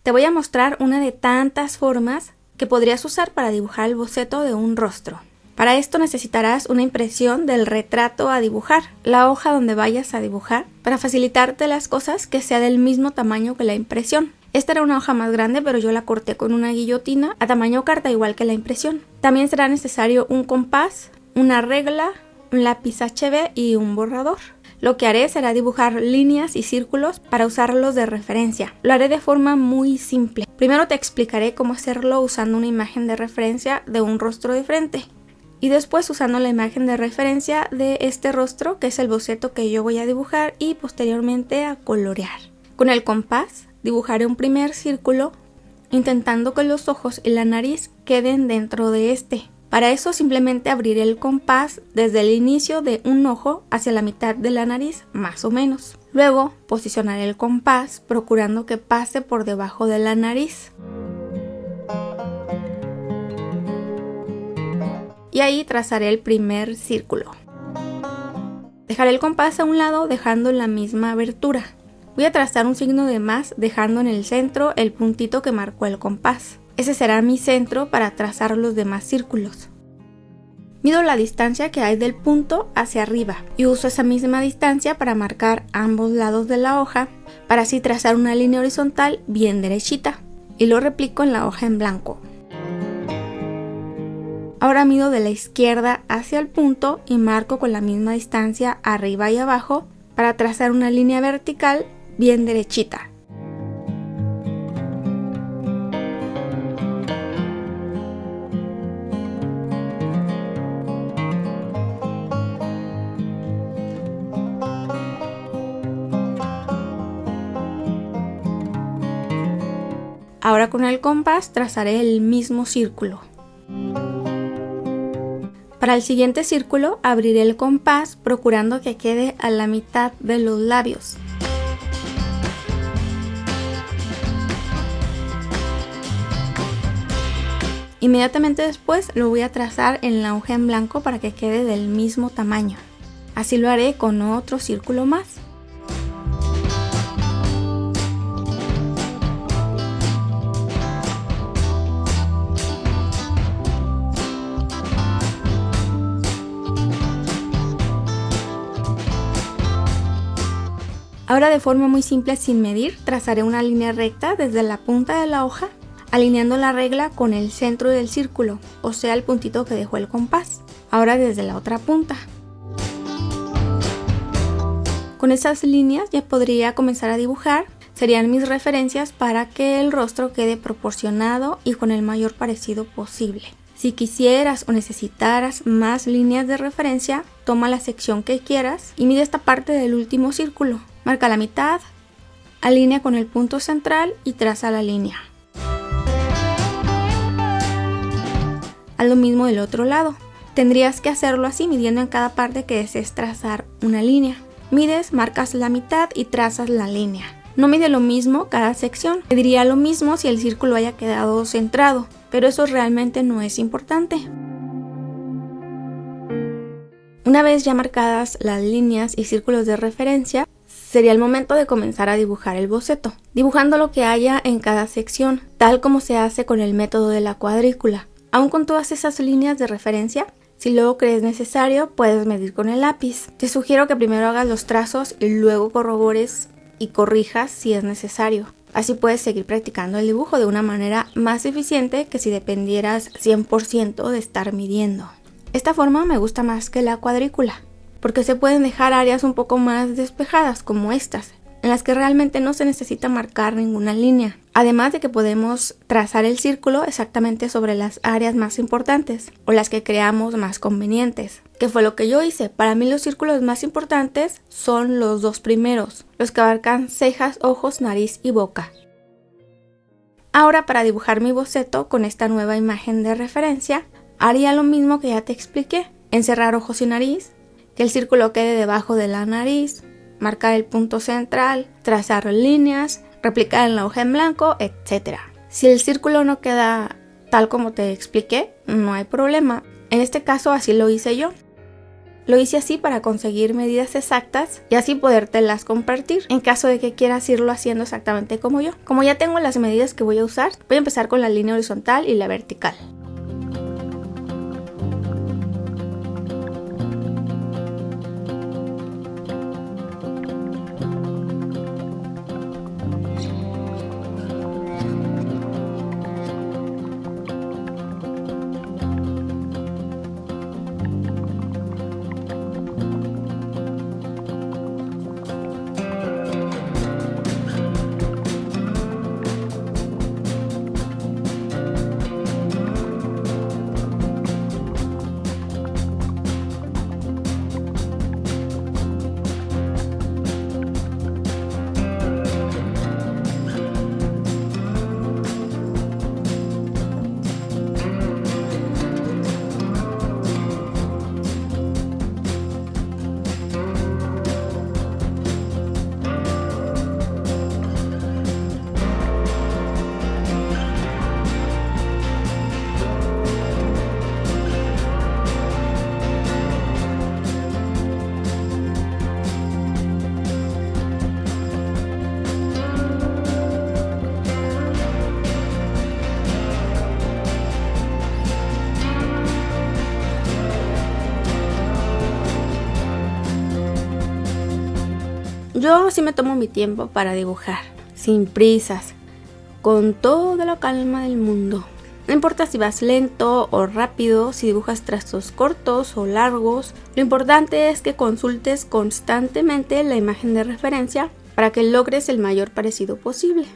Te voy a mostrar una de tantas formas que podrías usar para dibujar el boceto de un rostro. Para esto necesitarás una impresión del retrato a dibujar, la hoja donde vayas a dibujar, para facilitarte las cosas que sea del mismo tamaño que la impresión. Esta era una hoja más grande, pero yo la corté con una guillotina a tamaño carta igual que la impresión. También será necesario un compás, una regla, un lápiz HB y un borrador. Lo que haré será dibujar líneas y círculos para usarlos de referencia. Lo haré de forma muy simple. Primero te explicaré cómo hacerlo usando una imagen de referencia de un rostro de frente. Y después usando la imagen de referencia de este rostro, que es el boceto que yo voy a dibujar, y posteriormente a colorear. Con el compás dibujaré un primer círculo intentando que los ojos y la nariz queden dentro de este. Para eso simplemente abriré el compás desde el inicio de un ojo hacia la mitad de la nariz, más o menos. Luego posicionaré el compás procurando que pase por debajo de la nariz. Y ahí trazaré el primer círculo. Dejaré el compás a un lado dejando la misma abertura. Voy a trazar un signo de más dejando en el centro el puntito que marcó el compás. Ese será mi centro para trazar los demás círculos. Mido la distancia que hay del punto hacia arriba y uso esa misma distancia para marcar ambos lados de la hoja para así trazar una línea horizontal bien derechita y lo replico en la hoja en blanco. Ahora mido de la izquierda hacia el punto y marco con la misma distancia arriba y abajo para trazar una línea vertical bien derechita. Ahora con el compás trazaré el mismo círculo. Para el siguiente círculo abriré el compás procurando que quede a la mitad de los labios. Inmediatamente después lo voy a trazar en la hoja en blanco para que quede del mismo tamaño. Así lo haré con otro círculo más. Ahora de forma muy simple sin medir, trazaré una línea recta desde la punta de la hoja, alineando la regla con el centro del círculo, o sea el puntito que dejó el compás. Ahora desde la otra punta. Con esas líneas ya podría comenzar a dibujar, serían mis referencias para que el rostro quede proporcionado y con el mayor parecido posible. Si quisieras o necesitaras más líneas de referencia, toma la sección que quieras y mide esta parte del último círculo. Marca la mitad, alinea con el punto central y traza la línea. Haz lo mismo del otro lado. Tendrías que hacerlo así, midiendo en cada parte que desees trazar una línea. Mides, marcas la mitad y trazas la línea. No mide lo mismo cada sección. Te diría lo mismo si el círculo haya quedado centrado, pero eso realmente no es importante. Una vez ya marcadas las líneas y círculos de referencia, sería el momento de comenzar a dibujar el boceto, dibujando lo que haya en cada sección, tal como se hace con el método de la cuadrícula. Aún con todas esas líneas de referencia, si luego crees necesario, puedes medir con el lápiz. Te sugiero que primero hagas los trazos y luego corrobores y corrijas si es necesario. Así puedes seguir practicando el dibujo de una manera más eficiente que si dependieras 100% de estar midiendo. Esta forma me gusta más que la cuadrícula, porque se pueden dejar áreas un poco más despejadas como estas, en las que realmente no se necesita marcar ninguna línea. Además de que podemos trazar el círculo exactamente sobre las áreas más importantes o las que creamos más convenientes, que fue lo que yo hice. Para mí los círculos más importantes son los dos primeros, los que abarcan cejas, ojos, nariz y boca. Ahora para dibujar mi boceto con esta nueva imagen de referencia, haría lo mismo que ya te expliqué, encerrar ojos y nariz, que el círculo quede debajo de la nariz, marcar el punto central, trazar líneas, replicar en la hoja en blanco, etc. Si el círculo no queda tal como te expliqué, no hay problema. En este caso así lo hice yo. Lo hice así para conseguir medidas exactas y así podértelas compartir en caso de que quieras irlo haciendo exactamente como yo. Como ya tengo las medidas que voy a usar, voy a empezar con la línea horizontal y la vertical. Yo sí me tomo mi tiempo para dibujar, sin prisas, con toda la calma del mundo. No importa si vas lento o rápido, si dibujas trazos cortos o largos, lo importante es que consultes constantemente la imagen de referencia para que logres el mayor parecido posible.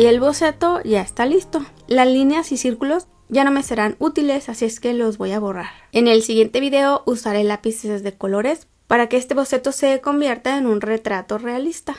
Y el boceto ya está listo. Las líneas y círculos ya no me serán útiles, así es que los voy a borrar. En el siguiente video usaré lápices de colores para que este boceto se convierta en un retrato realista.